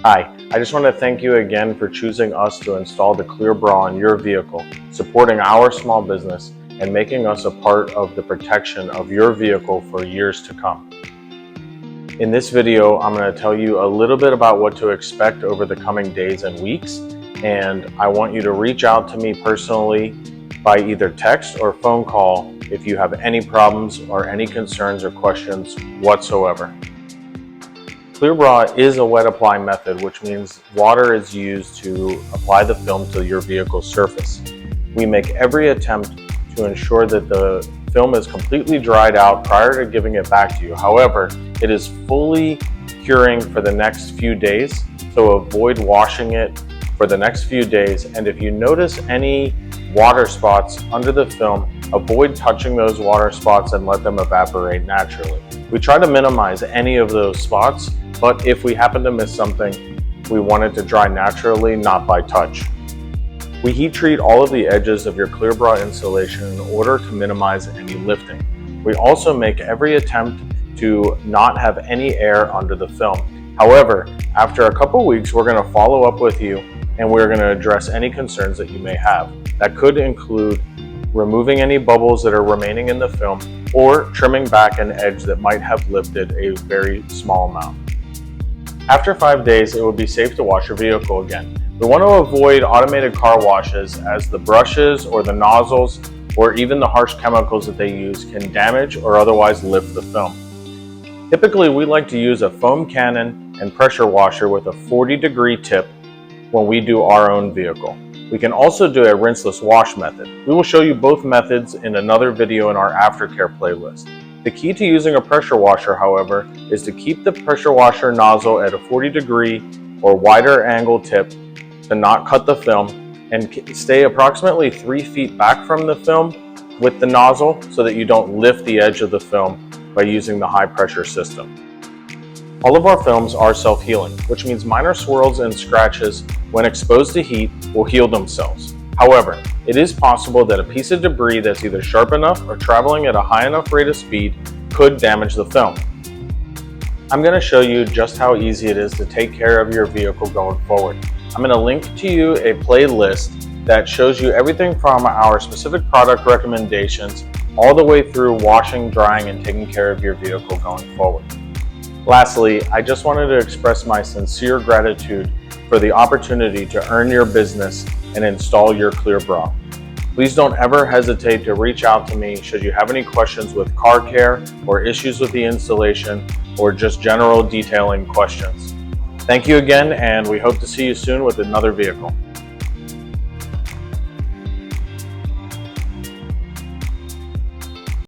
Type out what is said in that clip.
Hi, I just want to thank you again for choosing us to install the Clear Bra on your vehicle, supporting our small business, and making us a part of the protection of your vehicle for years to come. In this video, I'm going to tell you a little bit about what to expect over the coming days and weeks, and I want you to reach out to me personally by either text or phone call if you have any problems or any concerns or questions whatsoever. Clear Bra is a wet apply method, which means water is used to apply the film to your vehicle's surface. We make every attempt to ensure that the film is completely dried out prior to giving it back to you. However, it is fully curing for the next few days, so avoid washing it for the next few days. And if you notice any water spots under the film, avoid touching those water spots and let them evaporate naturally. We try to minimize any of those spots, but if we happen to miss something, we want it to dry naturally, not by touch. We heat treat all of the edges of your Clear Bra installation in order to minimize any lifting. We also make every attempt to not have any air under the film. However, after a couple weeks, we're going to follow up with you and we're going to address any concerns that you may have. That could include removing any bubbles that are remaining in the film or trimming back an edge that might have lifted a very small amount. After 5 days, it would be safe to wash your vehicle again. We want to avoid automated car washes as the brushes or the nozzles or even the harsh chemicals that they use can damage or otherwise lift the film. Typically, we like to use a foam cannon and pressure washer with a 40-degree tip when we do our own vehicle. We can also do a rinseless wash method. We will show you both methods in another video in our Aftercare playlist. The key to using a pressure washer, however, is to keep the pressure washer nozzle at a 40-degree or wider angle tip to not cut the film, and stay approximately 3 feet back from the film with the nozzle so that you don't lift the edge of the film by using the high pressure system. All of our films are self-healing, which means minor swirls and scratches when exposed to heat will heal themselves. However, it is possible that a piece of debris that's either sharp enough or traveling at a high enough rate of speed could damage the film. I'm going to show you just how easy it is to take care of your vehicle going forward. I'm going to link to you a playlist that shows you everything from our specific product recommendations all the way through washing, drying, and taking care of your vehicle going forward. Lastly, I just wanted to express my sincere gratitude for the opportunity to earn your business and install your Clear Bra. Please don't ever hesitate to reach out to me should you have any questions with car care or issues with the installation or just general detailing questions. Thank you again, and we hope to see you soon with another vehicle.